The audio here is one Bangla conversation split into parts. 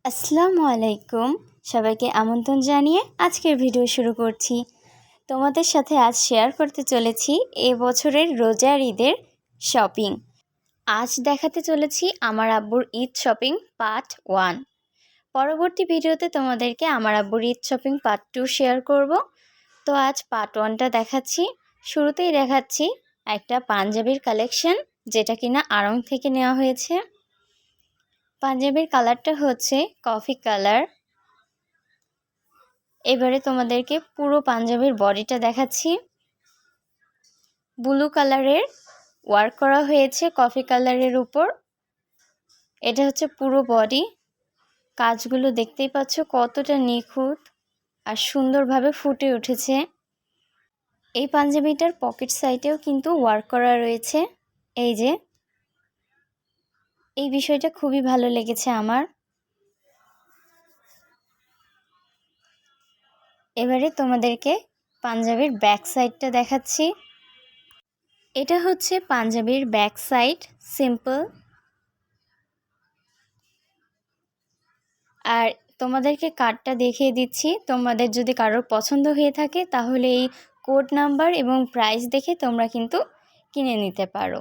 আসসালামু আলাইকুম। সবাইকে আমন্ত্রণ জানিয়ে আজকের ভিডিও শুরু করছি। তোমাদের সাথে আজ শেয়ার করতে চলেছি এবছরের রোজার ঈদের শপিং। আজ দেখাতে চলেছি আমার আব্বুর ঈদ শপিং পার্ট 1। পরবর্তী ভিডিওতে তোমাদেরকে আমার আব্বুর ঈদ শপিং পার্ট 2 শেয়ার করব। তো আজ পার্ট 1টা দেখাচ্ছি। শুরুতেই দেখাচ্ছি একটা পাঞ্জাবির কালেকশন, যেটা কিনা আড়ং থেকে নেওয়া হয়েছে। পাঞ্জাবির কালারটা হচ্ছে কফি কালার। এবারে তোমাদেরকে পুরো পাঞ্জাবির বডিটা দেখাচ্ছি। ব্লু কালারের ওয়ার্ক করা হয়েছে কফি কালারের উপর। এটা হচ্ছে পুরো বডি। কাজগুলো দেখতেই পাচ্ছ কতটা নিখুঁত আর সুন্দরভাবে ফুটে উঠেছে। এই পাঞ্জাবিটার পকেট সাইডেও কিন্তু ওয়ার্ক করা রয়েছে। এই যে, এই বিষয়টা খুবই ভালো লেগেছে আমার। এবারে তোমাদেরকে পাঞ্জাবির ব্যাক সাইডটা দেখাচ্ছি। এটা হচ্ছে পাঞ্জাবির ব্যাক সাইড, সিম্পল। আর তোমাদেরকে কার্ডটা দেখিয়ে দিচ্ছি। তোমাদের যদি কারোর পছন্দ হয়ে থাকে তাহলে এই কোড নাম্বার এবং প্রাইস দেখে তোমরা কিন্তু কিনে নিতে পারো।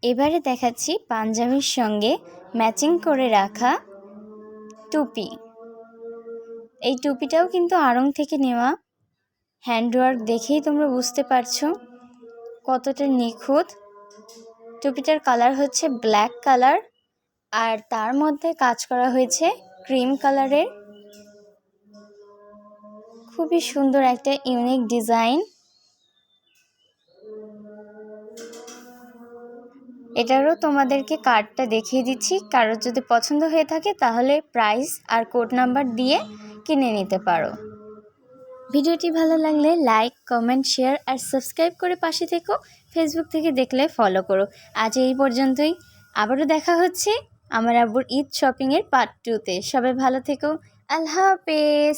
এবারে দেখাচ্ছি পাঞ্জাবির সঙ্গে ম্যাচিং করে রাখা টুপি। এই টুপিটাও কিন্তু আড়ং থেকে নেওয়া। হ্যান্ডওয়ার্ক দেখেই তোমরা বুঝতে পারছো কতটা নিখুঁত। টুপিটার কালার হচ্ছে ব্ল্যাক কালার, আর তার মধ্যে কাজ করা হয়েছে ক্রিম কালারের। খুবই সুন্দর একটা ইউনিক ডিজাইন। এটারও তোমাদেরকে কার্ডটা দেখিয়ে দিচ্ছি। কারোর যদি পছন্দ হয়ে থাকে তাহলে প্রাইস আর কোড নাম্বার দিয়ে কিনে নিতে পারো। ভিডিওটি ভালো লাগলে লাইক, কমেন্ট, শেয়ার আর সাবস্ক্রাইব করে পাশে থেকো। ফেসবুক থেকে দেখলে ফলো করো। আজ এই পর্যন্তই। আবারও দেখা হচ্ছে আমার আব্বুর ঈদ শপিংয়ের পার্ট 2তে। সবাই ভালো থেকো। আল্লাহ হাফেজ।